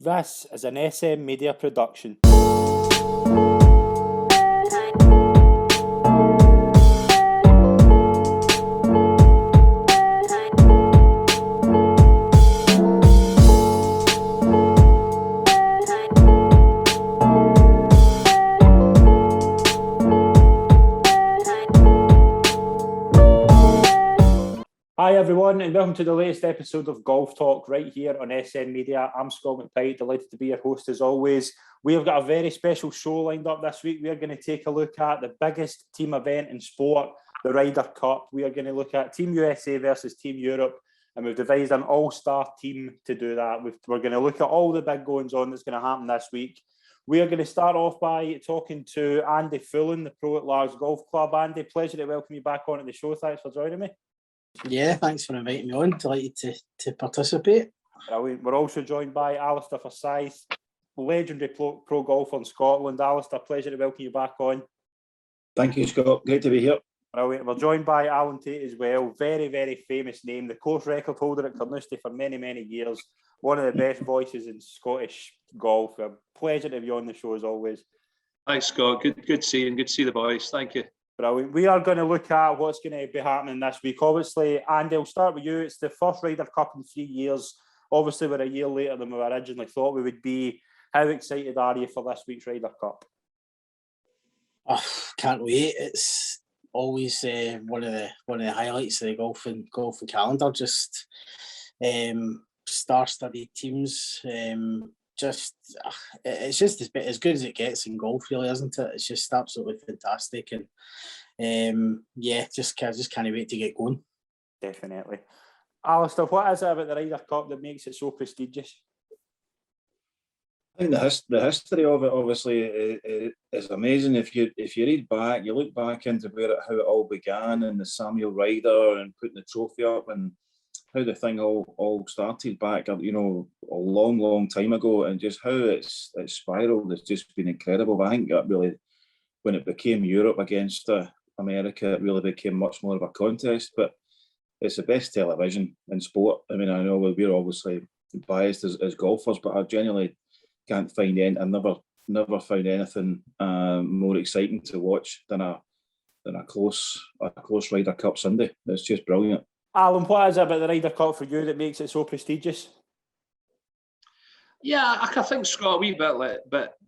This is an SM Media production. Hi everyone, and welcome to the latest episode of Golf Talk right here on SM Media. I'm Scott McPike, delighted to be your host as always. We have got a very special show lined up this week. We are going to take a look at the biggest team event in sport, the Ryder Cup. We are going to look at Team USA versus Team Europe, and we've devised an all-star team to do that. We're going to look at all the big goings-on that's going to happen this week. We are going to start off by talking to Andy Fullen, the pro at Largs Golf Club. Andy, pleasure to welcome you back onto the show. Thanks for joining me. Yeah, thanks for inviting me on. Delighted to participate. We're also joined by Alastair Forsyth, legendary pro golfer in Scotland. Alastair, pleasure to welcome you back on. Thank you, Scott. Great to be here. We're joined by Alan Tait as well. Very, very famous name. The course record holder at Carnoustie for many, many years. One of the best voices in Scottish golf. A pleasure to have you on the show as always. Thanks, Scott. Good seeing. Good to see the boys. Thank you. Brilliant. We are going to look at what's going to be happening this week. Obviously, Andy, I'll start with you. It's the first Ryder Cup in 3 years. Obviously, we're a year later than we originally thought we would be. How excited are you for this week's Ryder Cup? Oh, can't wait. It's always one of the highlights of the golfing calendar. Just star-studded teams. It's just as good as it gets in golf, really, isn't it? It's just absolutely fantastic, and just can't wait to get going. Definitely. Alastair, what is it about the Ryder Cup that makes it so prestigious? I think the history of it obviously is amazing. If you read back, you look back into how it all began, and the Samuel Ryder and putting the trophy up, and how the thing all started back, a long time ago, and just how it's spiraled. It's just been incredible. But I think that really, when it became Europe against America, it really became much more of a contest. But it's the best television in sport. I mean, I know we're obviously biased as golfers, but I genuinely can't find I've never found anything more exciting to watch than a close Ryder Cup Sunday. It's just brilliant. Alan, what is it about the Ryder Cup for you that makes it so prestigious? Yeah, I think, Scott, a wee bit like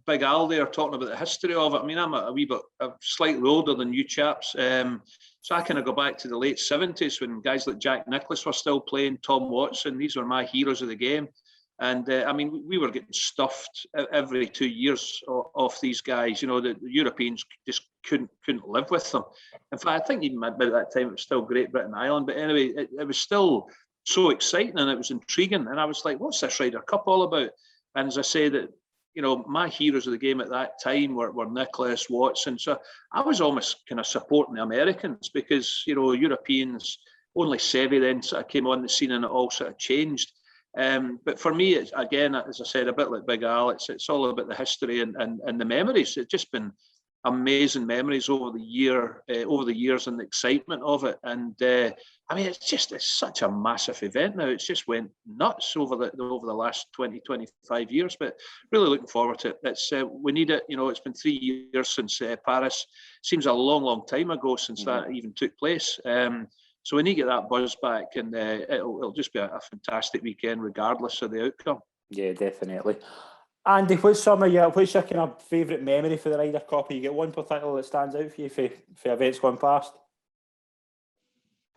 Big Al there talking about the history of it. I mean, I'm a wee bit slightly older than you chaps. So I kind of go back to the late 70s when guys like Jack Nicklaus were still playing, Tom Watson. These were my heroes of the game. And I mean, we were getting stuffed every 2 years off these guys. You know, the Europeans just couldn't live with them. In fact, I think even by that time it was still Great Britain, Ireland. But anyway, it was still so exciting and it was intriguing. And I was like, what's this Ryder Cup all about? And as I say, that, you know, my heroes of the game at that time were Nicklaus, Watson. So I was almost kind of supporting the Americans because, you know, Europeans, only Seve then sort of came on the scene and it all sort of changed. But for me, it's, again, as I said, a bit like Big Al, it's all about the history and the memories. It's just been amazing memories over the years and the excitement of it. And I mean, it's such a massive event now. It's just went nuts over the last 20-25 years. But really looking forward to it. We need it. You know, it's been 3 years since Paris. Seems a long time ago since that even took place. So we need to get that buzz back, and it'll just be a fantastic weekend, regardless of the outcome. Yeah, definitely. Andy, what's your kind of favourite memory for the Ryder Cup? You get one particular that stands out for you for events going past?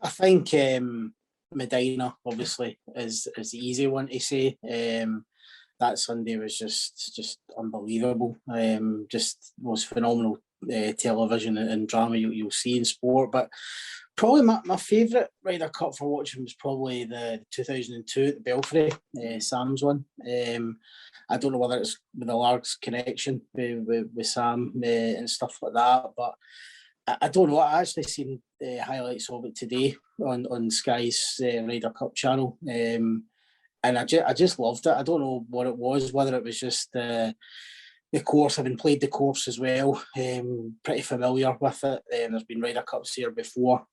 I think Medina, obviously, is the easy one to say. That Sunday was just unbelievable. Just most phenomenal television and drama you'll see in sport. But probably my favourite Ryder Cup for watching was probably the 2002 at the Belfry, Sam's one. I don't know whether it's with the Largs connection with Sam and stuff like that, but I don't know. I actually seen highlights of it today on Sky's Ryder Cup channel, and I just loved it. I don't know what it was, whether it was just the course, having played the course as well, pretty familiar with it. There's been Ryder Cups here before.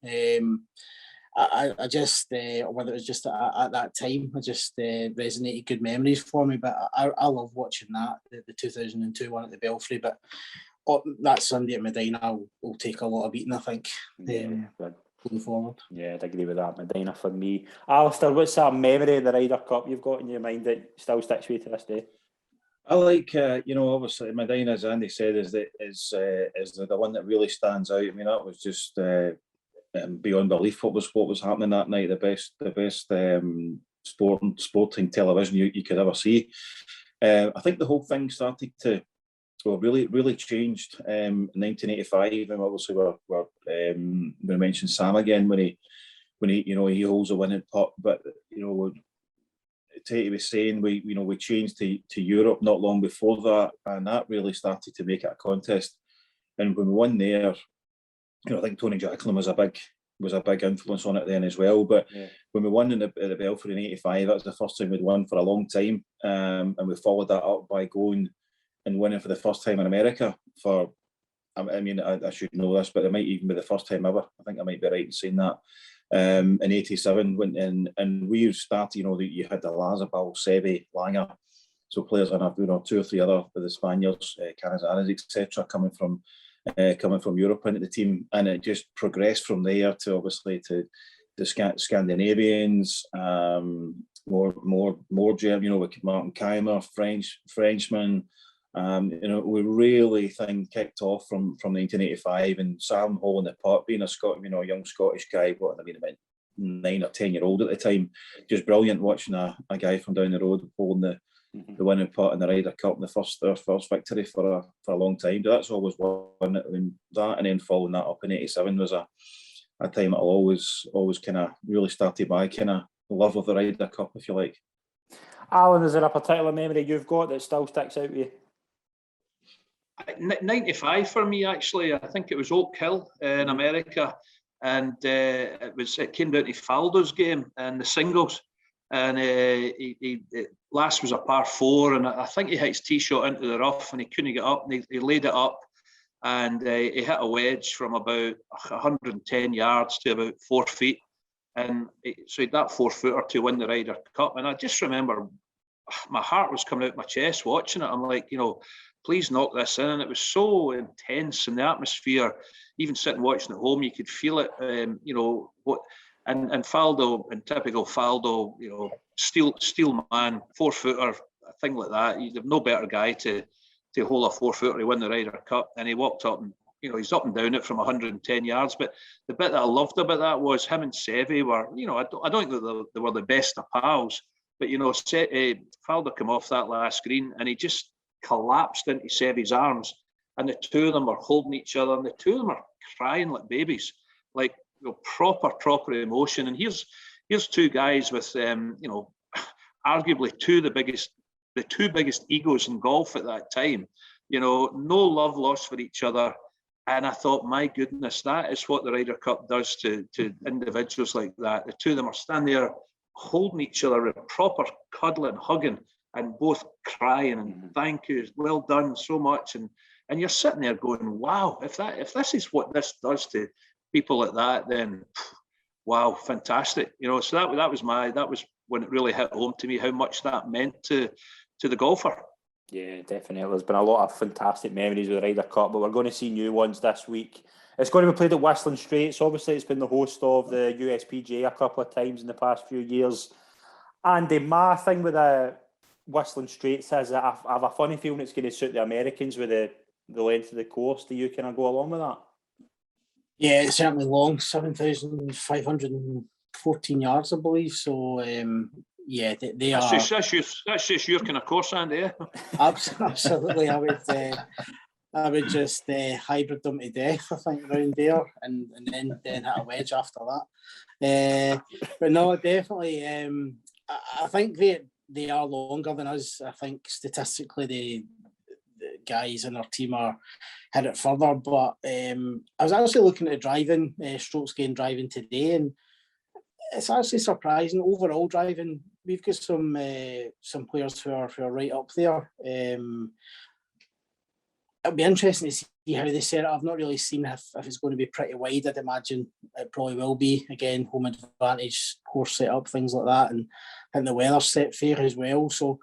I just, whether it was just at that time, I just resonated good memories for me. But I love watching that, the 2002 one at the Belfry. But that Sunday at Medina will take a lot of beating, I think, going forward. Yeah, I'd agree with that. Medina for me. Alastair, what's that memory of the Ryder Cup you've got in your mind that still sticks with you to this day? I like, obviously Medina, as Andy said, is the one that really stands out. I mean, that was just beyond belief what was happening that night. The best sporting television you could ever see. I think the whole thing started to really changed in 1985, and obviously we mentioned Sam again when he holds a winning putt, but Tait was saying we changed to Europe not long before that, and that really started to make it a contest. And when we won there, I think Tony Jacklin was a big influence on it then as well. But when we won at the Belfry in '85, that was the first time we'd won for a long time, and we followed that up by going and winning for the first time in America for. I mean, I should know this, but it might even be the first time ever. I think I might be right in saying that. In '87, went in, and we started. You had the Lazabal, Seve, Langer, so players, and 2 or 3 other of the Spaniards, Canizares, etc., coming from Europe into the team, and it just progressed from there to obviously to the Scandinavians, more German, with Martin Keimer, Frenchman. We really kicked off from 1985, and Sam holding the putt, being a young Scottish guy, about 9 or 10 year old at the time, just brilliant watching a guy from down the road holding the winning putt in the Ryder Cup, and their first victory for a long time. That's always one. That, and then following that up in '87 was a time that'll always kind of really started my kind of love of the Ryder Cup, if you like. Alan, is there a particular memory you've got that still sticks out with you? 95 for me, actually. I think it was Oak Hill in America, and it came down to Faldo's game and the singles, and last was a par 4, and I think he hit his tee shot into the rough and he couldn't get up, and he laid it up, and he hit a wedge from about 110 yards to about 4 feet, and so he had that 4-footer to win the Ryder Cup. And I just remember my heart was coming out my chest watching it. I'm like, please knock this in. And it was so intense, and the atmosphere, even sitting watching at home, you could feel it. And Faldo, in typical Faldo, steel man, 4-footer, a thing like that. You'd have no better guy to hold a 4-footer to win the Ryder Cup. And he walked up and, he's up and down it from 110 yards. But the bit that I loved about that was him and Seve were, I don't think that they were the best of pals, but, Faldo came off that last green and he just collapsed into Seve's arms, and the two of them were holding each other, and the two of them are crying like babies, like proper emotion. And here's 2 guys with arguably the two biggest egos in golf at that time. No love lost for each other. And I thought, my goodness, that is what the Ryder Cup does to individuals like that. The two of them are standing there holding each other with proper cuddling, hugging, and both crying and thank you, well done so much. And you're sitting there going, wow, if this is what this does to people like that, then wow, fantastic. So that was when it really hit home to me how much that meant to the golfer. Yeah, definitely. There's been a lot of fantastic memories with the Ryder Cup, but we're going to see new ones this week. It's going to be played at Whistling Straits. Obviously, it's been the host of the USPGA a couple of times in the past few years. Andy, my thing with the Whistling Straits is that I have a funny feeling it's going to suit the Americans with the length of the course. Do you kind of go along with that? Yeah, it's certainly long, 7,514 yards, I believe. So, yeah, they are. That's just your kind of course, Andy. Yeah? Absolutely, I would just hybrid them to death, I think, around there, and then hit a wedge after that. But no, definitely, I think they are longer than us. I think statistically, the guys in our team are hit it further. But I was actually looking at driving, strokes gained driving today, and it's actually surprising. Overall driving, we've got some players who are right up there. It'll be interesting to see how they set it. I've not really seen if it's going to be pretty wide. I'd imagine it probably will be. Again, home advantage, course set up, things like that, and the weather's set fair as well. So,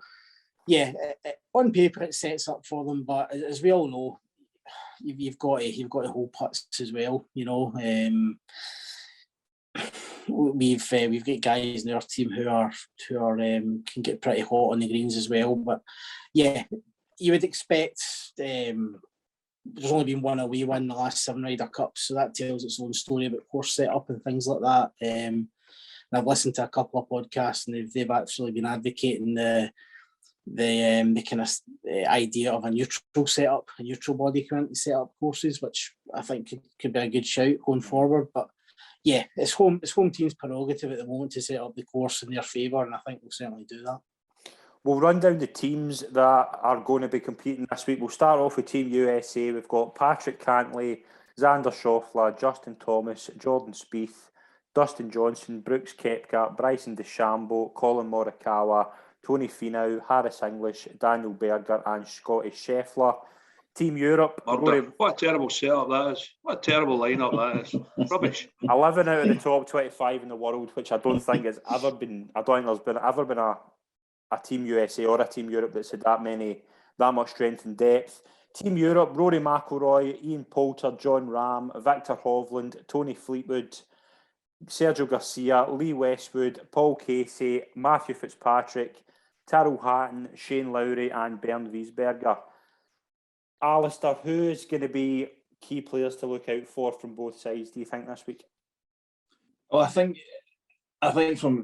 yeah, on paper it sets up for them, but as we all know, you've got to hold putts as well. You know, we've got guys in our team who are can get pretty hot on the greens as well. But yeah, you would expect. There's only been one away win in the last 7 Ryder Cups, so that tells its own story about course setup and things like that. And I've listened to a couple of podcasts, and they've actually been advocating the kind of idea of a neutral setup, a neutral body count to set up courses, which I think could be a good shout going forward. But yeah, it's home team's prerogative at the moment to set up the course in their favour, and I think we'll certainly do that. We'll run down the teams that are going to be competing this week. We'll start off with Team USA. We've got Patrick Cantley, Xander Schauffele, Justin Thomas, Jordan Spieth, Dustin Johnson, Brooks Koepka, Bryson DeChambeau, Colin Morikawa, Tony Finau, Harris English, Daniel Berger and Scotty Scheffler. Team Europe. What a terrible setup that is. What a terrible lineup that is. Rubbish. 11 out of the top 25 in the world, which I don't think has ever been. I don't think there's ever been a Team USA or a Team Europe that's had that much strength and depth. Team Europe: Rory McIlroy, Ian Poulter, John Rahm, Victor Hovland, Tony Fleetwood, Sergio Garcia, Lee Westwood, Paul Casey, Matthew Fitzpatrick, Tyrrell Hatton, Shane Lowry and Bernd Wiesberger. Alastair, who's going to be key players to look out for from both sides, do you think, this week? Well, I think from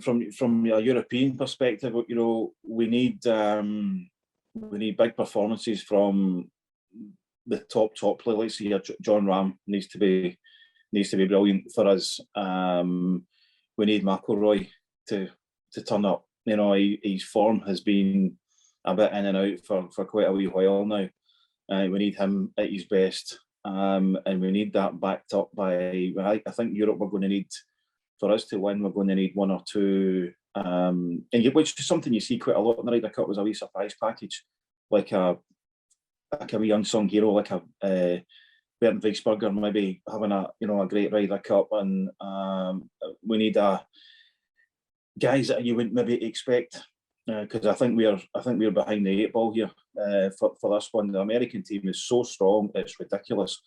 a European perspective, you know, we need big performances from the top players. Let's see, John Rahm needs to be brilliant for us. We need McIlroy to turn up. You know, his form has been a bit in and out for quite a wee while now. We need him at his best, and we need that backed up by. I think Europe, we're going to need. For us to win, we're going to need one or two, which is something you see quite a lot in the Ryder Cup, was a wee surprise package, like a wee unsung hero, like a Bernd Wiesberger maybe having a great Ryder Cup, and we need guys that you wouldn't maybe expect, because I think we're behind the 8 ball here for this one. The American team is so strong, it's ridiculous.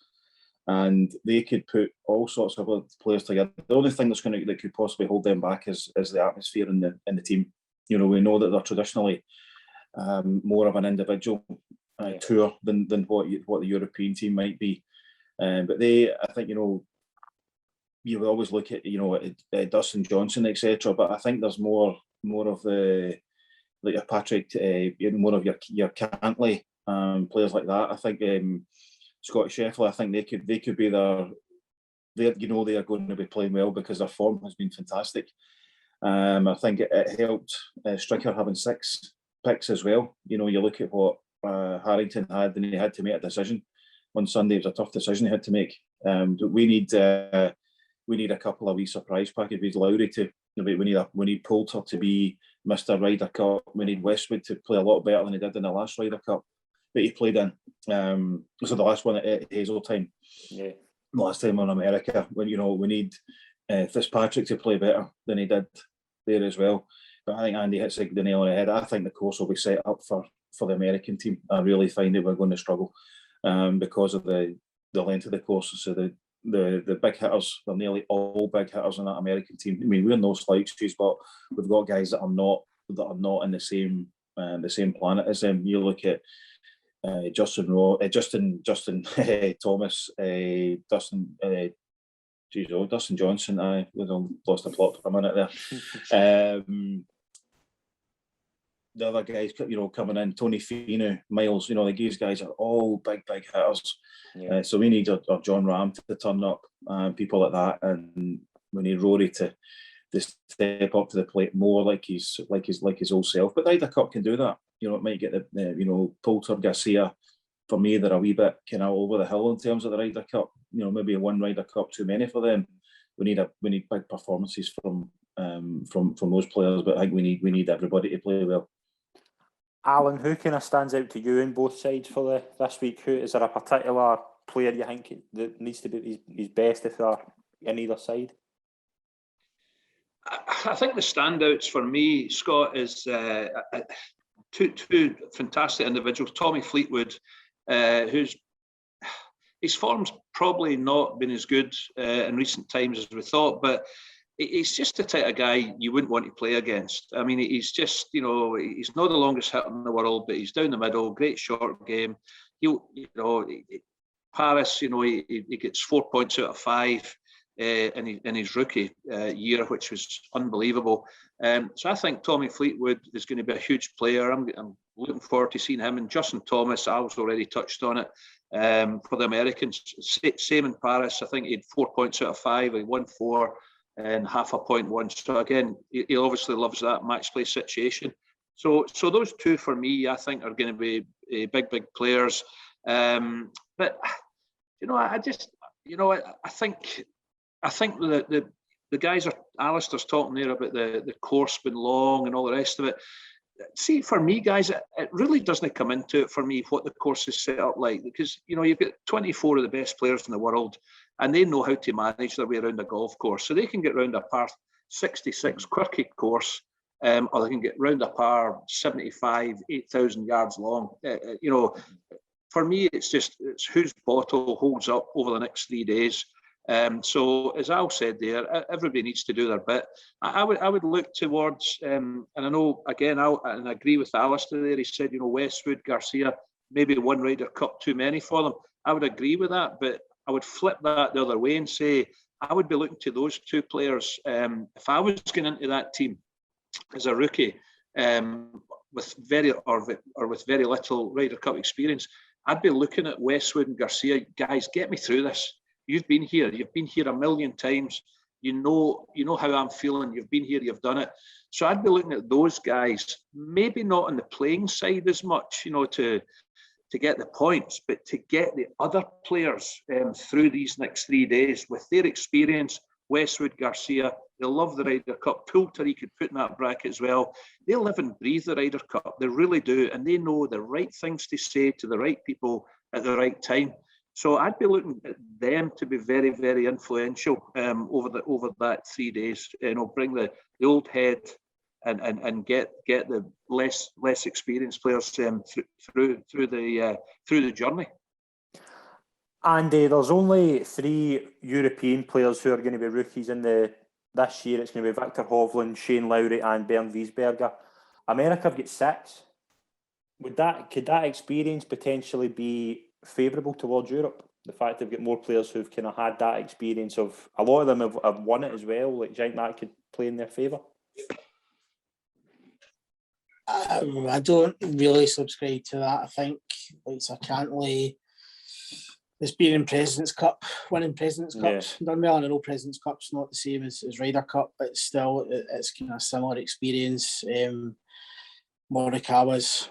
And they could put all sorts of players together. The only thing that could possibly hold them back is the atmosphere in the team. You know, we know that they're traditionally more of an individual tour than what the European team might be. But I think, you know, you would always look at, you know, Dustin Johnson, etc. But I think there's more of the, like your Patrick, more of your Cantley players like that. I think. Scotty Scheffler, I think they could be they are going to be playing well because their form has been fantastic. I think it helped Stricker having 6 picks as well. You know, you look at what Harrington had, and he had to make a decision on Sunday. It was a tough decision he had to make. We need a couple of wee surprise packages. Lowry we need Poulter to be Mr. Ryder Cup. We need Westwood to play a lot better than he did in the last Ryder Cup that he played in. So the last one at Hazeltine. Yeah. Last time on America, when we need Fitzpatrick to play better than he did there as well. But I think Andy hits the nail on the head. I think the course will be set up for the American team. I really find that we're going to struggle because of the length of the course. So the big hitters, they're nearly all big hitters on that American team. I mean, we're no slouches, but we've got guys that are not in the same planet as them. You look at Justin Thomas, Dustin Johnson. I lost the plot for a minute there. The other guys, coming in, Tony Finau, Miles. These guys are all big hitters. Yeah. So we need our John Rahm to turn up, people like that, and we need Rory to step up to the plate more like his old self. But the Ryder Cup can do that. It might get the Poulter, Garcia. For me, they're a wee bit kind of over the hill in terms of the Ryder Cup. Maybe one Ryder Cup too many for them. We need big performances from those players. But I think we need everybody to play well. Alan, who kind of stands out to you in both sides for this week? Is there a particular player you think that needs to be his best if they're in either side? I think the standouts for me, Scott, is two fantastic individuals. Tommy Fleetwood, who's his form's probably not been as good in recent times as we thought, but he's just the type of guy you wouldn't want to play against. I mean, he's just, he's not the longest hitter in the world, but he's down the middle, great short game. Paris, he gets 4 points out of 5 in his rookie year, which was unbelievable. So I think Tommy Fleetwood is going to be a huge player. I'm looking forward to seeing him. And Justin Thomas, I was already touched on it. For the Americans, same in Paris. I think he had 4 points out of 5. He won 4 and half a point won. So again, he obviously loves that match play situation. So those two for me, I think, are going to be big players. But I think that the guys are, Alastair's talking there about the course being long and all the rest of it. See, for me, guys, it really doesn't come into it for me what the course is set up like, because you've got 24 of the best players in the world, and they know how to manage their way around a golf course. So they can get round a par 66 quirky course, or they can get round a par 75, 8,000 yards long. For me, it's whose bottle holds up over the next 3 days. So as Al said there, everybody needs to do their bit. I would look towards, and I know again, and I agree with Alastair there. He said, Westwood, Garcia, maybe one Ryder Cup too many for them. I would agree with that, but I would flip that the other way and say I would be looking to those two players. If I was going into that team as a rookie, with very little Ryder Cup experience, I'd be looking at Westwood and Garcia. Guys, get me through this. You've been here a million times. You know how I'm feeling. You've been here, you've done it. So I'd be looking at those guys, maybe not on the playing side as much, to get the points, but to get the other players through these next 3 days with their experience. Westwood, Garcia, they love the Ryder Cup. Poulter, could put in that bracket as well. They live and breathe the Ryder Cup. They really do, and they know the right things to say to the right people at the right time. So I'd be looking at them to be very, very influential over that 3 days. Bring the old head and get the less experienced players through the journey. Andy, there's only 3 European players who are going to be rookies this year. It's going to be Victor Hovland, Shane Lowry, and Bernd Wiesberger. America have got 6. Could that experience potentially be favourable towards Europe? The fact they've got more players who've kind of had that experience of, a lot of them have won it as well. Like, do you think that could play in their favour? I don't really subscribe to that. I think Sir Cantley has been in President's Cup, winning President's Cups, done well. And I know President's Cup's not the same as Ryder Cup, but still it's kind of a similar experience. Morikawa's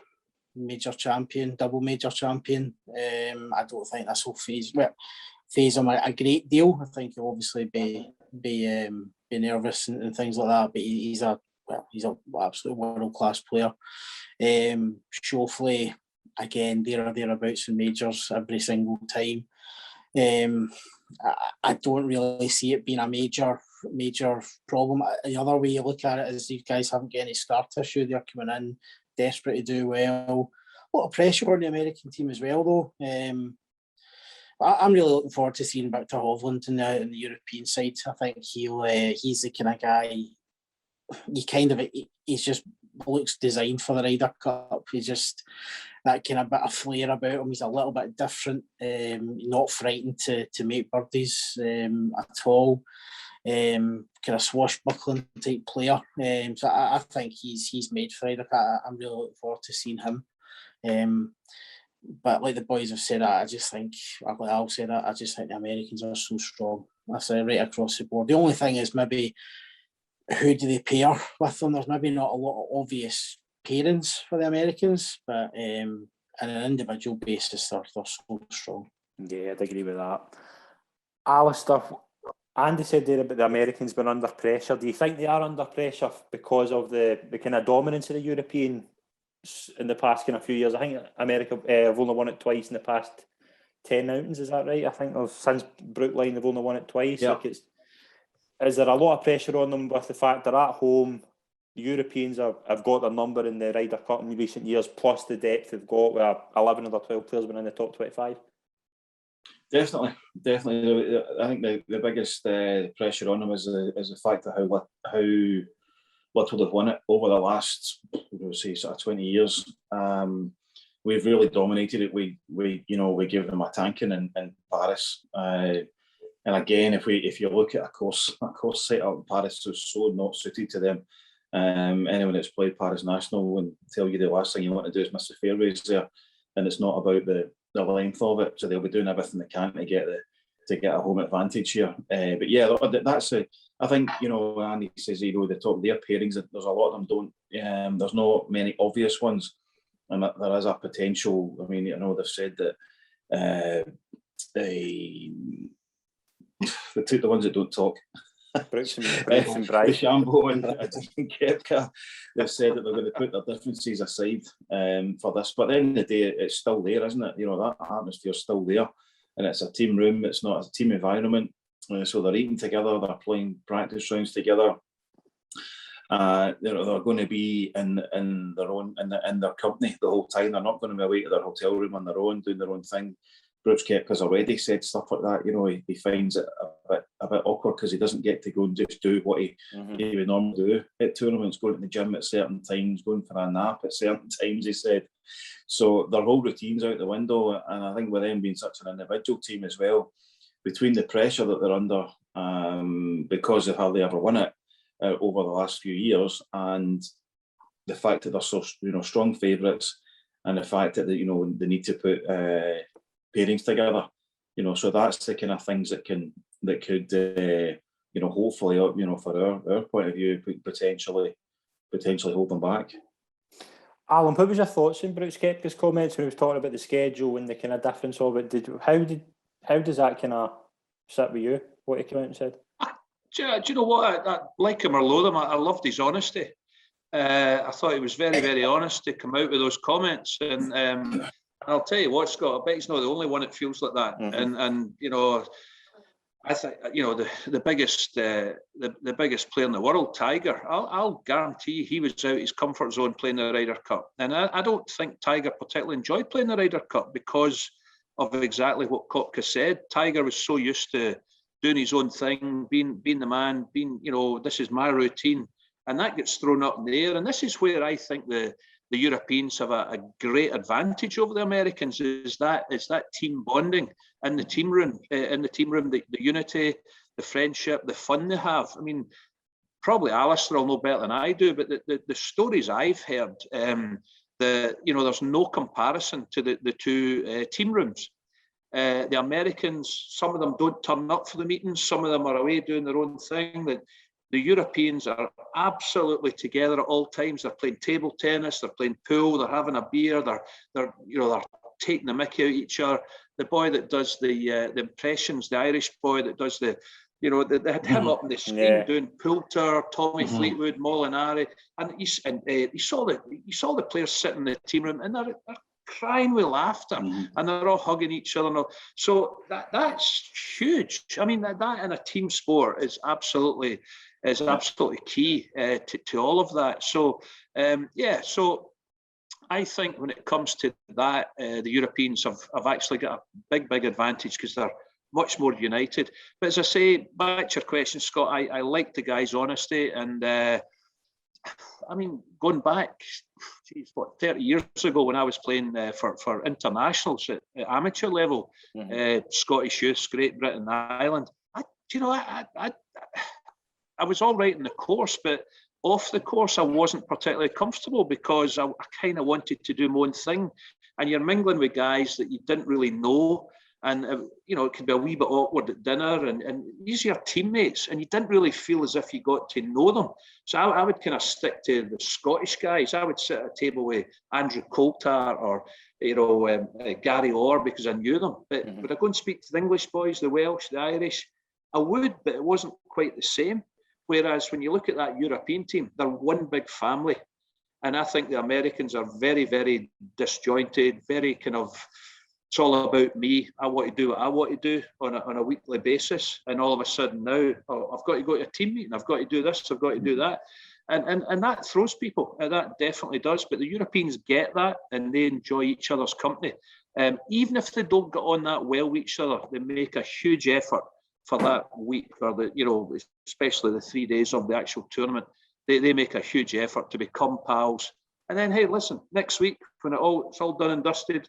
double major champion. I don't think this will phase him a great deal. I think he'll obviously be nervous and things like that, but he's an absolute world-class player. Schauffele, again, thereabouts in majors every single time. I don't really see it being a major problem. The other way you look at it is these guys haven't got any scar tissue. They're coming in desperate to do well. A lot of pressure on the American team as well, though. I'm really looking forward to seeing Victor Hovland in the European side. I think he's the kind of guy. He's just looks designed for the Ryder Cup. He's just that kind of bit of flair about him. He's a little bit different. Not frightened to make birdies at all. Kind of swashbuckling type player. So I think he's made for Ryder Cup. I'm really looking forward to seeing him. But like the boys have said, I just think, like Al said, I just think the Americans are so strong. That's right across the board. The only thing is maybe who do they pair with them? There's maybe not a lot of obvious pairings for the Americans, but on an individual basis, they're so strong. Yeah, I'd agree with that. Alastair, Andy said there about the Americans being under pressure. Do you think they are under pressure because of the kind of dominance of the European in the past kind of few years? I think America have only won it twice in the past 10 outings, is that right? I think since Brookline they've only won it twice. Yeah. Like, is there a lot of pressure on them with the fact they're at home? The Europeans have got their number in the Ryder Cup in recent years, plus the depth they've got, where 11 of their 12 players been in the top 25. Definitely. I think the biggest pressure on them is the fact of how little they've won it over the last, say, sort of 20 years. We've really dominated it. We gave them a tanking in Paris, and again, if you look at a course set up in Paris, so not suited to them. Anyone that's played Paris National will tell you the last thing you want to do is miss the fairways there, and it's not about the length of it. So they'll be doing everything they can to get a home advantage here. But yeah, that's I think, Andy says, the top their pairings. There's a lot of them don't. There's not many obvious ones, and there is a potential. I mean, they've said that they took the ones that don't talk. Brooks and Bryce. Shambo and Koepka, they've said that they're going to put their differences aside for this. But at the end of the day, it's still there, isn't it? That atmosphere's still there. And it's a team room, it's not a team environment. So they're eating together, they're playing practice rounds together. They're going to be in their company the whole time. They're not going to be away to their hotel room on their own, doing their own thing. Brooks Koepka's already said stuff like that. He finds it a bit awkward because he doesn't get to go and just do what he would normally do at tournaments, going to the gym at certain times, going for a nap at certain times, he said. So their whole routine's out the window, and I think with them being such an individual team as well, between the pressure that they're under because of how they ever won it over the last few years, and the fact that they're so strong favourites, and the fact that they need to put pairings together, so that's the kind of things that could hopefully, for our point of view, potentially hold them back. Alan, what was your thoughts on Brooks Koepka's comments when he was talking about the schedule and the kind of difference of it? How does that kind of sit with you, what he came out and said? Do you know what? I like him or loathe him. I loved his honesty. I thought he was very, very honest to come out with those comments. And I'll tell you what, Scott, I bet he's not the only one that feels like that. And I think the biggest player in the world, Tiger. I'll guarantee he was out his comfort zone playing the Ryder Cup, and I don't think Tiger particularly enjoyed playing the Ryder Cup because of exactly what Koepka said. Tiger was so used to doing his own thing, being the man, this is my routine, and that gets thrown up in the air. And this is where I think the Europeans have a great advantage over the Americans, is that team bonding in the team room, the unity, the friendship, the fun they have. I mean, probably Alastair will know better than I do, but the stories I've heard, there's no comparison to the two team rooms. The Americans, some of them don't turn up for the meetings, some of them are away doing their own thing. The Europeans are absolutely together at all times. They're playing table tennis, they're playing pool, they're having a beer, they're taking the mickey out of each other. The boy that does the impressions, the Irish boy that does they had him up on the screen doing Poulter, Tommy Fleetwood, Molinari, and you saw the players sitting in the team room and they're crying with laughter, and they're all hugging each other. So that's huge. I mean, that in a team sport is absolutely key to all of that. So so I think when it comes to that, the Europeans have actually got a big advantage because they're much more united. But as I say, back to your question, Scott, I like the guy's honesty, and I mean, going back, 30 years ago when I was playing for internationals at amateur level, Scottish youths, Great Britain, Ireland, I was all right in the course, but off the course I wasn't particularly comfortable because I kind of wanted to do my own thing, and you're mingling with guys that you didn't really know. And, it could be a wee bit awkward at dinner, and these are your teammates, and you didn't really feel as if you got to know them. So I would kind of stick to the Scottish guys. I would sit at a table with Andrew Coulter or, Gary Orr because I knew them. But would I go and speak to the English boys, the Welsh, the Irish? I would, but it wasn't quite the same. Whereas when you look at that European team, they're one big family. And I think the Americans are very, very disjointed, very kind of it's all about me. I want to do what I want to do on a weekly basis. And all of a sudden now, I've got to go to a team meeting. I've got to do this. I've got to do that. And that throws people. That definitely does. But the Europeans get that and they enjoy each other's company. Even if they don't get on that well with each other, they make a huge effort for that week, or especially the 3 days of the actual tournament. They make a huge effort to become pals. And then, hey, listen, next week when it's all done and dusted,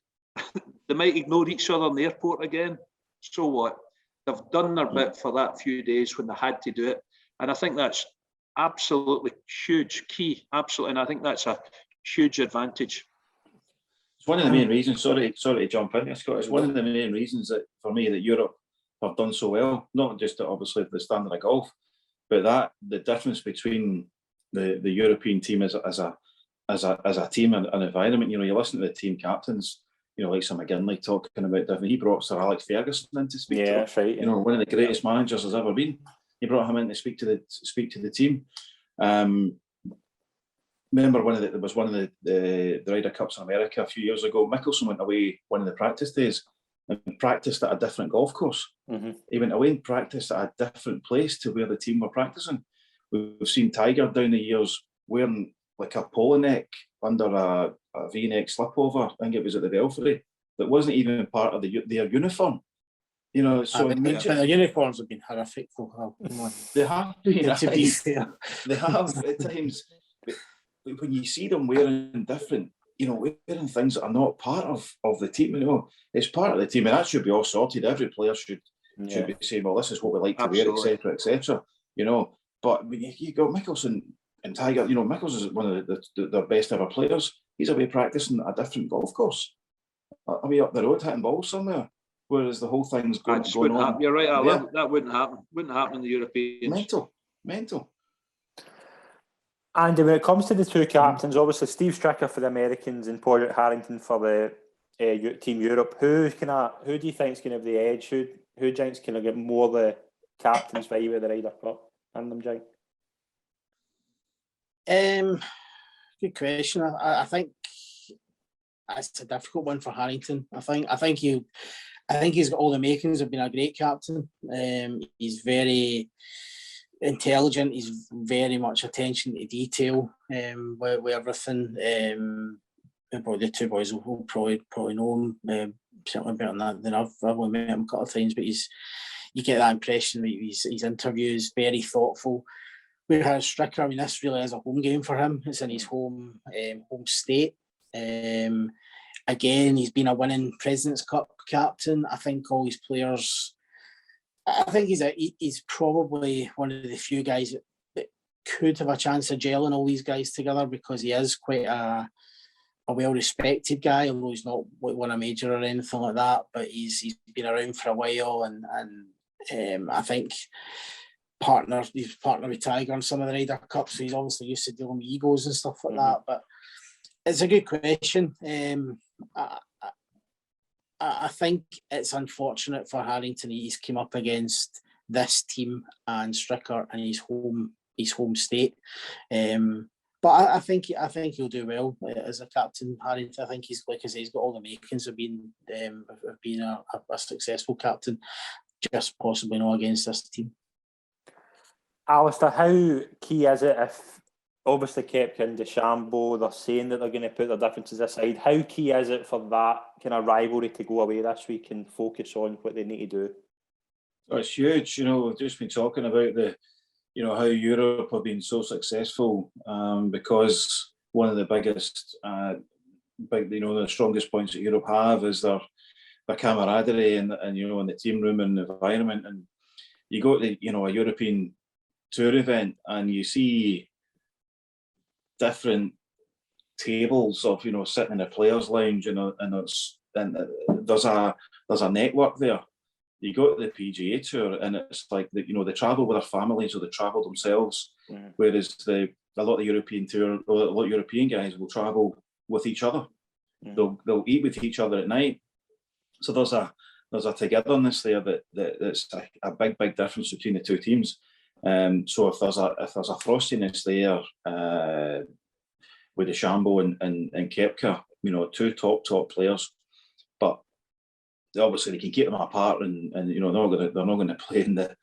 they might ignore each other in the airport again. So what? They've done their bit for that few days when they had to do it. And I think that's absolutely huge, key, absolutely. And I think that's a huge advantage. It's one of the main reasons, sorry to jump in here, Scott, it's one of the main reasons that, for me, that Europe have done so well, not just obviously the standard of golf, but the difference between the European team as a team and an environment. You listen to the team captains, like Sir McGinley talking about different. He brought Sir Alex Ferguson in to speak to. That's right. Yeah. One of the greatest managers there's ever been. He brought him in to speak to the team. Remember there was one of the Ryder Cups in America a few years ago. Mickelson went away one of the practice days and practiced at a different golf course. Mm-hmm. He went away and practiced at a different place to where the team were practicing. We've seen Tiger down the years wearing like a polo neck under a V-neck slipover. I think it was at the Belfry. That wasn't even part of their uniform. So their uniforms have been horrific. They have been. To be fair, they have at times. But when you see them wearing different, wearing things that are not part of the team, it's part of the team, and that should be all sorted. Every player should be saying, well, this is what we like to wear, etc., etc. But when you got Mickelson and Tiger, Mickelson is one of their best ever players. He's away practicing at a different golf course. Are we up the road hitting balls somewhere? Whereas the whole thing's going on. Happen. You're right, that wouldn't happen. Wouldn't happen in the Europeans. Mental. Andy, when it comes to the two captains, obviously Steve Stricker for the Americans and Padraig Harrington for the Team Europe. Who do you think is going to have the edge? Who do you think is going to get more the captain's vibe with the Ryder Cup? And them, Jake? Good question. I think it's a difficult one for Harrington. I think he's got all the makings of being a great captain. He's very intelligent. He's very much attention to detail with everything. The two boys will probably know him certainly better than I've only met him a couple of times, but you get that impression that his interviews very thoughtful. Whereas Stricker, this really is a home game for him. It's in his home state. Again, he's been a winning President's Cup captain. I think all his players. I think he's probably one of the few guys that could have a chance of gelling all these guys together, because he is quite a well-respected guy, although he's not won a major or anything like that. But he's been around for a while, and I think he's partner with Tiger on some of the Ryder Cups, so he's obviously used to dealing with egos and stuff like that. But it's a good question. I think it's unfortunate for Harrington. He's come up against this team and Stricker in his home state. But I think he'll do well as a captain. Harrington, I think he's got all the makings of being a successful captain. Just possibly not against this team. Alastair, how key is it if obviously Koepka and DeChambeau, they're saying that they're going to put their differences aside? How key is it for that kind of rivalry to go away this week and focus on what they need to do? Well, it's huge. We've just been talking about how Europe have been so successful because one of the biggest, the strongest points that Europe have is their camaraderie and in the team room and environment. And you go to a European tour event and you see different tables of sitting in a players' lounge, and there's a network there. You go to the PGA Tour and it's like they travel with their families or they travel themselves, whereas a lot of the European tour or a lot of European guys will travel with each other. They'll eat with each other at night. So there's a togetherness there that's a big difference between the two teams. So if there's a frostiness there with DeChambeau and Koepka, two top players, but obviously they can keep them apart, and you know they're not going to play in the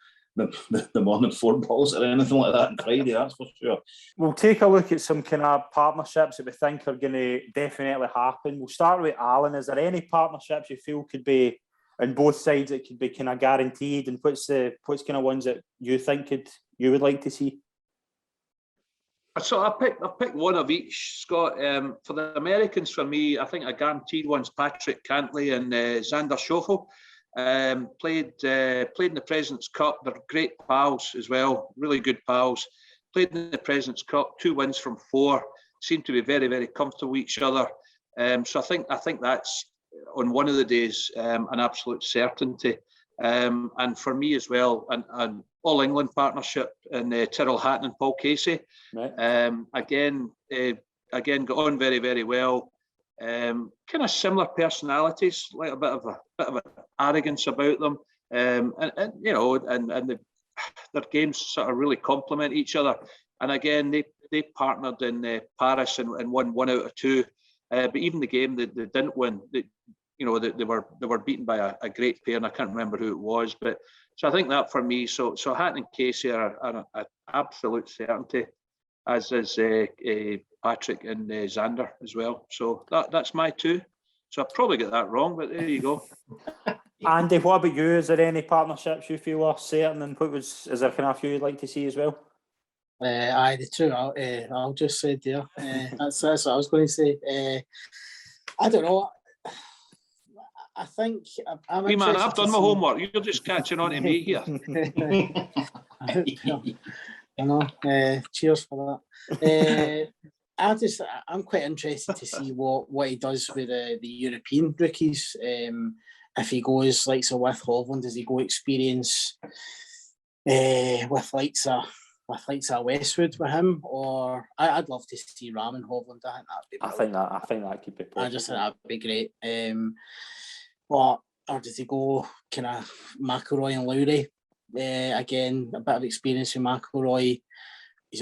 morning four balls or anything like that on Friday. That's for sure. We'll take a look at some kind of partnerships that we think are going to definitely happen. We'll start with Alan. Is there any partnerships you feel could be on both sides that could be kind of guaranteed, and what's kind of ones that you think you would like to see? So I picked one of each, Scott. For the Americans, for me, I think a guaranteed one's Patrick Cantley and Xander Schauffele. Played in the President's Cup. They're great pals as well, really good pals. Played in the President's Cup, 2 wins from 4. Seem to be very, very comfortable with each other. So I think that's on one of the days an absolute certainty. And for me as well, an All England partnership in Tyrrell Hatton and Paul Casey. Right. Again, got on very, very well. Kind of similar personalities, like a bit of an arrogance about them, and you know, and their games sort of really complement each other. And again, they partnered in Paris and won 1 out of 2. But even the game that they didn't win, they were beaten by a great pair, and I can't remember who it was. But so I think that for me, so Hatton and Casey are an absolute certainty, as is Patrick and Xander as well. So that's my 2. So I probably get that wrong, but there you go. Andy, what about you? Is there any partnerships you feel are certain, and is there kind of a few you'd like to see as well? The 2 I'll just say there. That's what I was going to say. I don't know. I think I'm man, I've done my homework. You're just catching on to me here. I know. Cheers for that. I'm quite interested to see what he does with the European rookies. If he goes like so with Hovland, does he go experience with likes of Westwood with him, or I'd love to see Rahm and Hovland. I think that'd be brilliant. I think that could be possible. I just think that'd be great. Or does he go kind of McIlroy and Lowry? Again, a bit of experience with McIlroy. He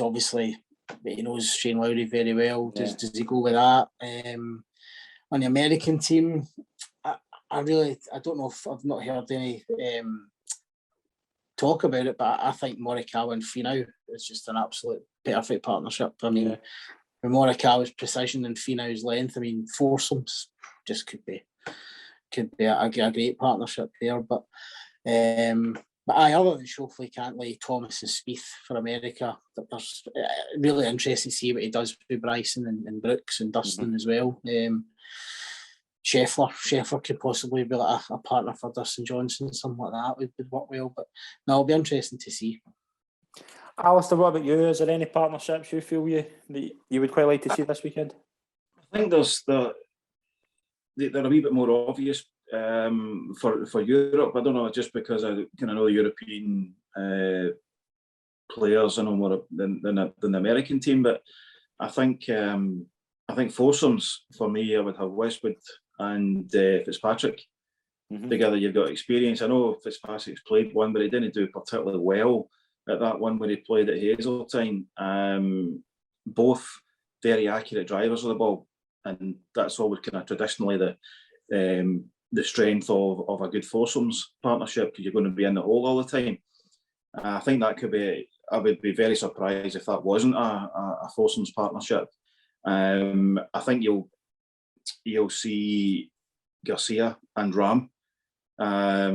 knows Shane Lowry very well. Does he go with that? On the American team, I don't know if I've not heard any talk about it, but I think Morikawa and Finau is just an absolute perfect partnership. I mean, with Morikawa's precision and Finau's length, I mean, foursomes just could be a great partnership there. But other than Schauffele, Cantley, Thomas and Spieth for America, there's really interesting to see what he does with Bryson and Brooks and Dustin as well. Scheffler could possibly be like a partner for Dustin Johnson, something like that would work well. But no, it'll be interesting to see. Alastair, what about you? Is there any partnerships you feel you would quite like to see this weekend? I think they're a wee bit more obvious for Europe. I don't know, just because I kind of know the European players, I know more than the American team. But I think foursomes for me, I would have Westwood and Fitzpatrick together. You've got experience. I know Fitzpatrick's played one, but he didn't do particularly well at that one when he played at Hazeltine. Both very accurate drivers of the ball, and that's always kind of traditionally the strength of a good foursomes partnership, because you're going to be in the hole all the time. I think that could be. I would be very surprised if that wasn't a foursomes partnership. I think you'll see Garcia and Rahm. I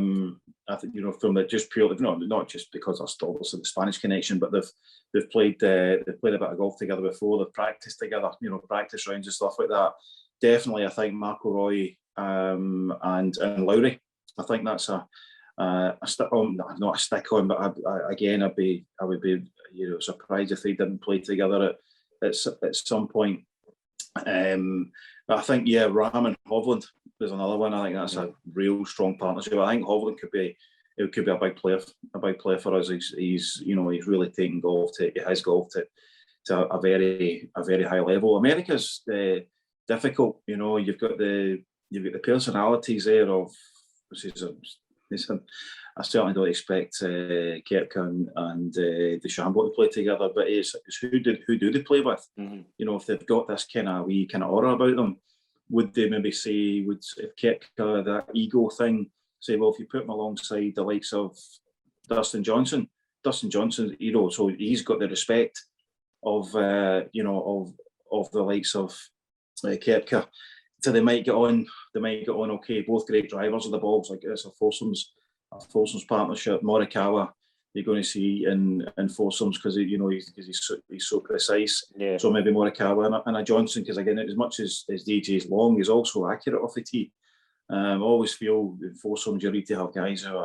think, from the just purely, not just because that's obviously the Spanish connection, but they've played a bit of golf together before. They've practiced together, practice rounds and stuff like that. Definitely, I think McIlroy and Lowry. I think that's not a stick on, but I would be surprised if they didn't play together at some point. But I think Rahm and Hovland is another one. I think that's a real strong partnership. I think Hovland could be a big player for us. He's really taken his golf to a very high level. America's difficult. You've got the personalities there of. I certainly don't expect Koepka and DeChambeau to play together, but it's who do they play with? If they've got this kind of aura about them, would they maybe say, if Koepka, that ego thing, say, well, if you put him alongside the likes of Dustin Johnson, so he's got the respect of of the likes of Koepka. So they might get on. Okay, both great drivers of the balls. Like it's a foursomes partnership. Morikawa, you're going to see in foursomes because he's so precise. Yeah. So maybe Morikawa and a Johnson, because again, as much as DJ's long, he's also accurate off the tee. I always feel in foursomes you need to have guys who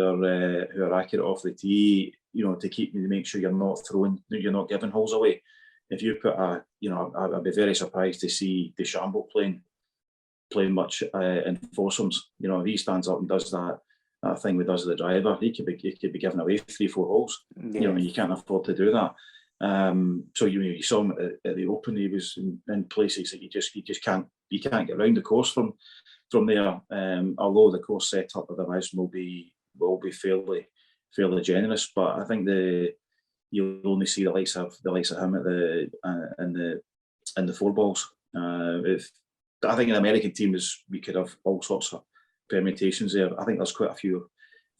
are accurate off the tee. To make sure you're not giving holes away. If you put I'd be very surprised to see DeChambeau playing much in foursomes. He stands up and does that thing with the driver. He could be giving away 3-4 holes. Yeah. You can't afford to do that. So you saw him at the Open. He was in places that you just can't get around the course from there. Although the course set up of the house will be fairly generous, but I think you'll only see the likes of him at in the four balls. I think an American team we could have all sorts of permutations there. I think there's quite a few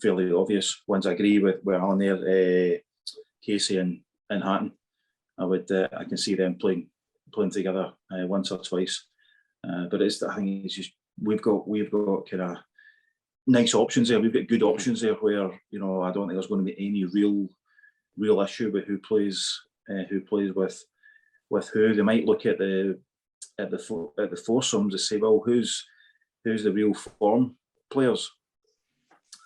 fairly obvious ones. I agree with Alan there. Casey and Hatton. I can see them playing together once or twice. But I think it's just we've got kind of nice options there. We've got good options there where I don't think there's going to be any real issue with who plays with who. They might look at the foursomes and say, well, who's the real form players?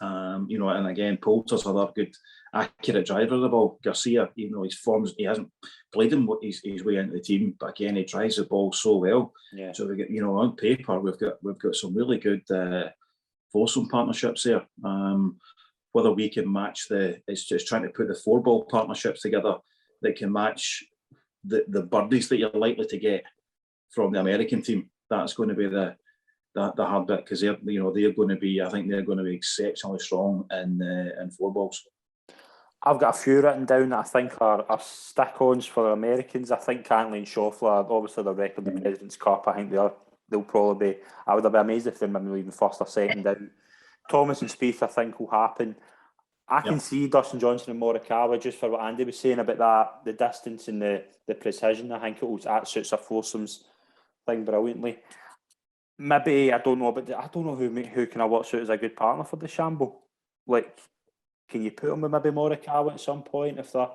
And again, Poulter's another good accurate driver of the ball. Garcia, even though his forms, he hasn't played him his way into the team, but again, he drives the ball so well. Yeah. So we get, on paper, we've got some really good foursome partnerships there. Whether we can match it's just trying to put the four ball partnerships together that can match the birdies that you're likely to get from the American team. That's going to be the hard bit, because they're going to be, I think they're going to be exceptionally strong in four balls. I've got a few written down that I think are stick-ons for the Americans. I think Cantley and Schauffele, obviously the record of the President's Cup, I think they'll probably be, I would be amazed if they're maybe leaving first or second down. Thomas and Spieth, I think, will happen. I can see Dustin Johnson and Morikawa, just for what Andy was saying about that, the distance and the precision. I think that suits a foursomes thing brilliantly. Maybe, I don't know who can I watch out as a good partner for DeChambeau. Like, can you put him with maybe Morikawa at some point if they're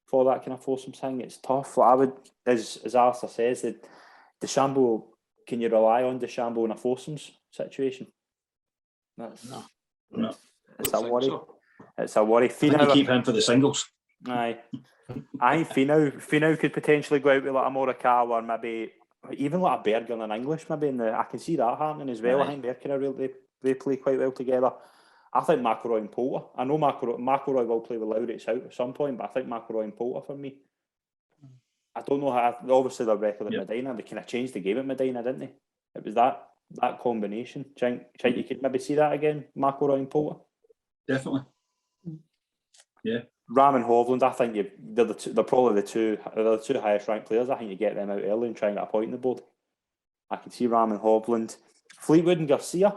for that kind of foursome thing? It's tough. Like, I would, as Alastair says, that DeChambeau, can you rely on DeChambeau in a foursomes situation? No. It's a worry. It's a worry. I think you keep him for the singles. Aye. I think Finau could potentially go out with like a Morikawa or maybe even like a Berger and English maybe. I can see that happening as well. Right. I think they're kind of really, they play quite well together. I think McIlroy and Poulter. I know McIlroy will play with Lowry out at some point, but I think McIlroy and Poulter for me. I don't know how. Obviously, the record at Medina, they kind of changed the game at Medina, didn't they? It was that combination. Think you could maybe see that again, McIlroy and Poulter? Definitely. Yeah. Rahm and Hovland, I think they're probably the two highest ranked players. I think you get them out early and try and get a point on the board. I can see Rahm and Hovland. Fleetwood and Garcia. Is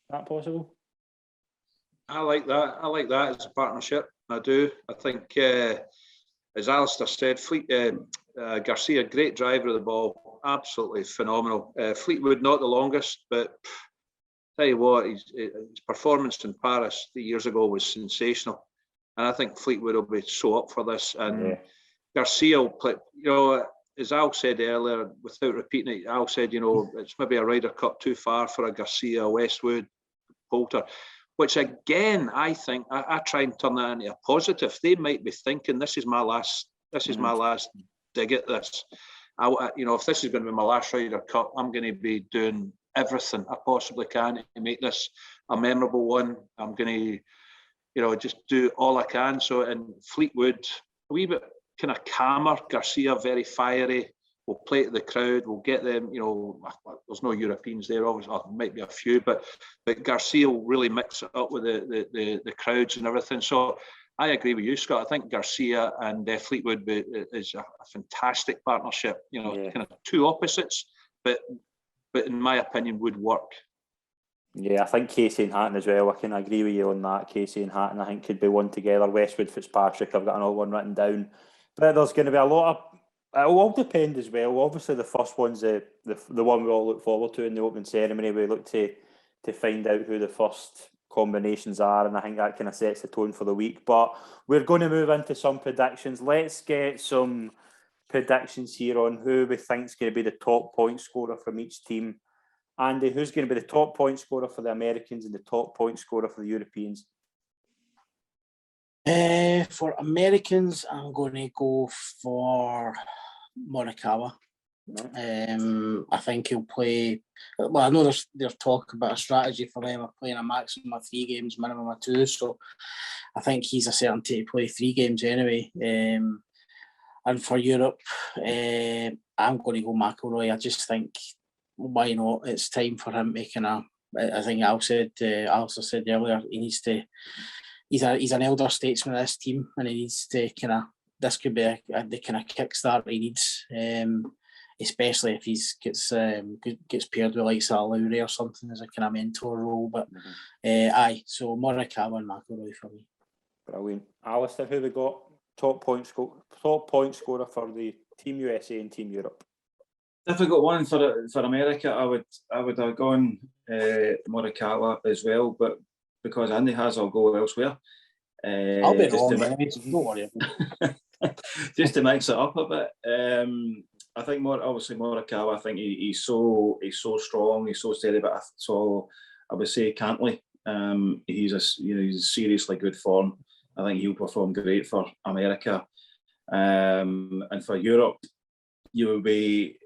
that possible? I like that as a partnership. I do. I think, as Alastair said, Garcia, great driver of the ball, absolutely phenomenal. Fleetwood, not the longest, but tell you what, his performance in Paris 3 years ago was sensational. And I think Fleetwood will be so up for this. And Garcia will play, as Al said earlier, without repeating it, Al said, it's maybe a Ryder Cup too far for a Garcia, Westwood, Poulter, which again, I think, I try and turn that into a positive. They might be thinking, this is my last dig at this. If this is going to be my last Ryder Cup, I'm going to be doing everything I possibly can to make this a memorable one. I'm going to, just do all I can. So in Fleetwood, a wee bit kind of calmer, Garcia very fiery. We'll play to the crowd. We'll get them. There's no Europeans there, obviously. There might be a few, but Garcia will really mix it up with the crowds and everything. So I agree with you, Scott. I think Garcia and Fleetwood is a fantastic partnership. Kind of two opposites, but in my opinion would work. Yeah, I think Casey and Hatton as well. I can agree with you on that. Casey and Hatton, I think, could be one together. Westwood, Fitzpatrick, I've got another one written down. But there's going to be a lot of... It'll all depend as well. Obviously, the first one's the one we all look forward to in the opening ceremony. We look to find out who the first combinations are, and I think that kind of sets the tone for the week. But we're going to move into some predictions. Let's get some predictions here on who we think is going to be the top point scorer from each team. Andy, who's going to be the top point scorer for the Americans and the top point scorer for the Europeans? For Americans, I'm going to go for Morikawa. I think he'll play. Well, I know there's talk about a strategy for them of playing a maximum of 3 games, minimum of 2. So I think he's a certainty to play 3 games anyway. And for Europe, I'm going to go McIlroy. I just think, why not? It's time for him making a. I think Alistair said earlier, he needs to. He's an elder statesman of this team, and he needs to kind of. This could be the kind of kickstart he needs, especially if he gets paired with like Sal Lowry or something as a kind of mentor role. But so Morikawa and McIlroy for me. Brilliant. Alistair, who we got? Top point scorer for the Team USA and Team Europe. If I got one for America, I would have gone Morikawa as well, but because Andy has, I'll go elsewhere. I'll be wrong, don't worry. Just to mix it up a bit, I think Morikawa. I think he's so strong, he's so steady. But so I would say Cantley. He's seriously good form. I think he'll perform great for America, and for Europe, it'll be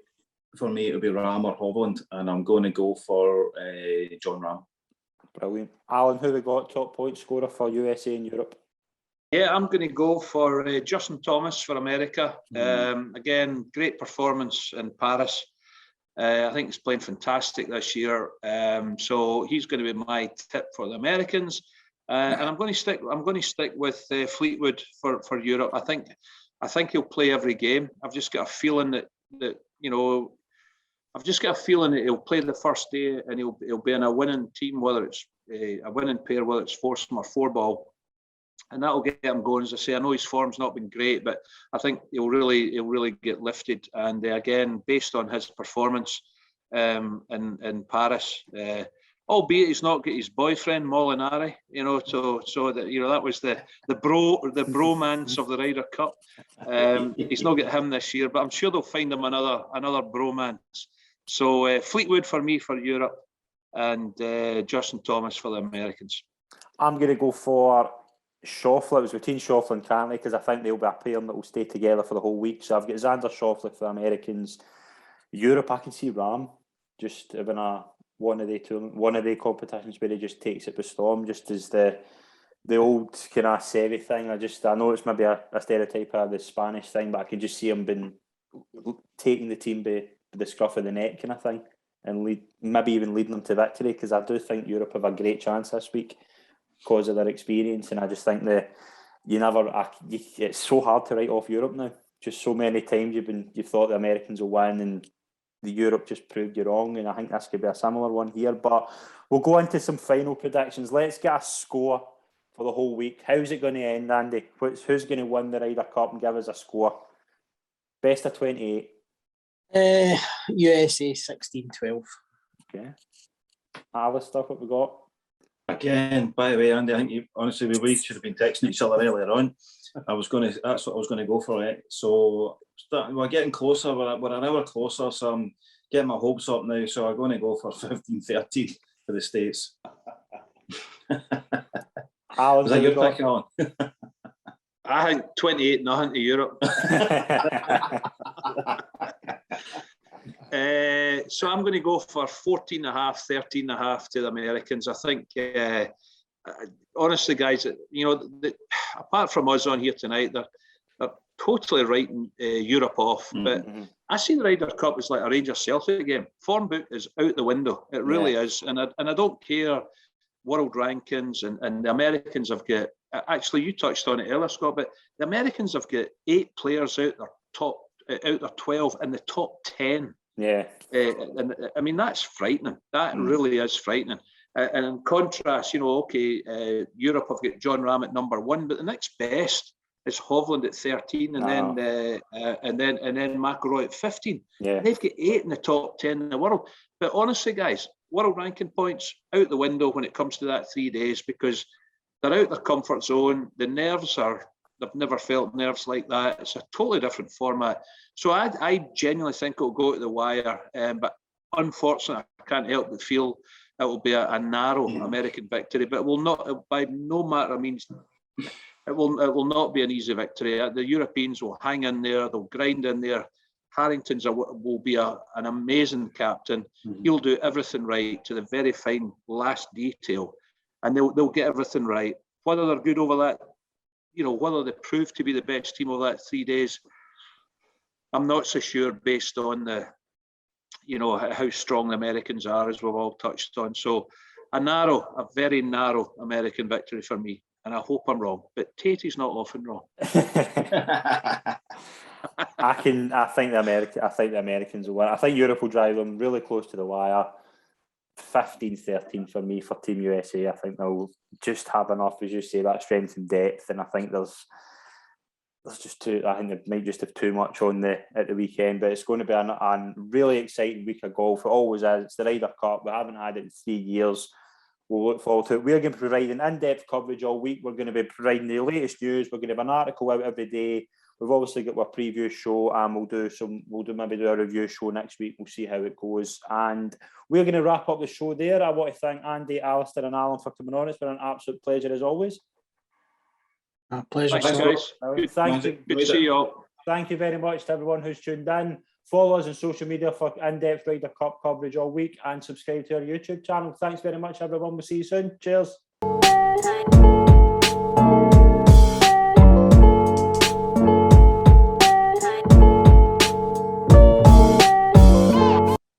Rahm or Hovland, and I'm going to go for Jon Rahm. Brilliant. Alan, who we got top point scorer for USA and Europe? Yeah, I'm going to go for Justin Thomas for America. Again, great performance in Paris. I think he's playing fantastic this year. So he's going to be my tip for the Americans. And I'm going to stick with Fleetwood for Europe. I think he'll play every game. I've just got a feeling that I've just got a feeling that he'll play the first day and he'll be in a winning team, whether it's a winning pair, whether it's foursome or 4-ball, and that'll get him going. As I say, I know his form's not been great, but I think he'll really get lifted. And again, based on his performance in Paris, albeit he's not got his boyfriend Molinari, so that that was the bromance of the Ryder Cup. He's not got him this year, but I'm sure they'll find him another bromance. So Fleetwood for me for Europe, and Justin Thomas for the Americans. I'm going to go for Schauffele. It was between Schauffele and Cantley because I think they'll be a pair that will stay together for the whole week. So I've got Xander Schauffele for the Americans. Europe, I can see Rahm just having one of the competitions where he just takes it by storm, just as the old kind of Seve thing. I know it's maybe a stereotype of the Spanish thing, but I can just see him taking the team by the scruff of the neck kind of thing, and maybe even leading them to victory, because I do think Europe have a great chance this week because of their experience. And I just think that it's so hard to write off Europe now. Just so many times you've thought the Americans will win and the Europe just proved you wrong, and I think this could be a similar one here. But we'll go into some final predictions. Let's get a score for the whole week. How's it going to end, Andy? Who's going to win the Ryder Cup, and give us a score? Best of 28. USA 16-12. Okay. Alistair, what we got? Again, by the way, Andy, I think we should have been texting each other earlier on. That's what I was going to go for it. So we're getting closer. We're an hour closer, so I'm getting my hopes up now. So I'm going to go for 15-13 for the States. Alan, is that your pick, Alan? I think 28-0 to Europe. So I'm going to go for 14.5, 13.5 to the Americans. I think, honestly, guys, apart from us on here tonight, they're totally writing Europe off. But I see the Ryder Cup as like a Rangers Celtic game. Form book is out the window. It really is. And I don't care world rankings, and the Americans have got, actually you touched on it earlier, Scott, but the Americans have got 8 players out their 12 in the top 10 Yeah. And I mean, that's frightening. That really is frightening. And in contrast, Europe have got John Ram at number 1, but the next best is Hovland at 13, and then McIlroy at 15. Yeah. They've got 8 in the top 10 in the world. But honestly, guys, world ranking points out the window when it comes to that 3 days, because they're out their comfort zone. The nerves they've never felt nerves like that. It's a totally different format. So I genuinely think it'll go to the wire. But unfortunately, I can't help but feel it will be a narrow American victory. But it will not, by no matter of means, it will not be an easy victory. The Europeans will hang in there. They'll grind in there. Harrington's will be an amazing captain. He'll do everything right to the very fine last detail, and they'll get everything right. Whether they're good over that, whether they prove to be the best team over that 3 days, I'm not so sure based on how strong the Americans are, as we've all touched on. So a very narrow American victory for me, and I hope I'm wrong. But Tatey's not often wrong. I think the Americans will win. I think Europe will drive them really close to the wire. 15-13 for me for Team USA. I think they'll just have enough, as you say, that strength and depth, and I think there's just too. I think they might just have too much on at the weekend. But it's going to be a really exciting week of golf. It always is. It's the Ryder Cup. We haven't had it in 3 years. We'll look forward to it. We're going to be providing in-depth coverage all week. We're going to be providing the latest news. We're going to have an article out every day. We've obviously got our preview show, and we'll maybe do a review show next week. We'll see how it goes. And we're going to wrap up the show there. I want to thank Andy, Alastair and Alan for coming on. It's been an absolute pleasure as always. A pleasure. Thanks, guys. Thank you. Good to see you all. Thank you very much to everyone who's tuned in. Follow us on social media for in-depth Ryder Cup coverage all week, and subscribe to our YouTube channel. Thanks very much, everyone. We'll see you soon. Cheers.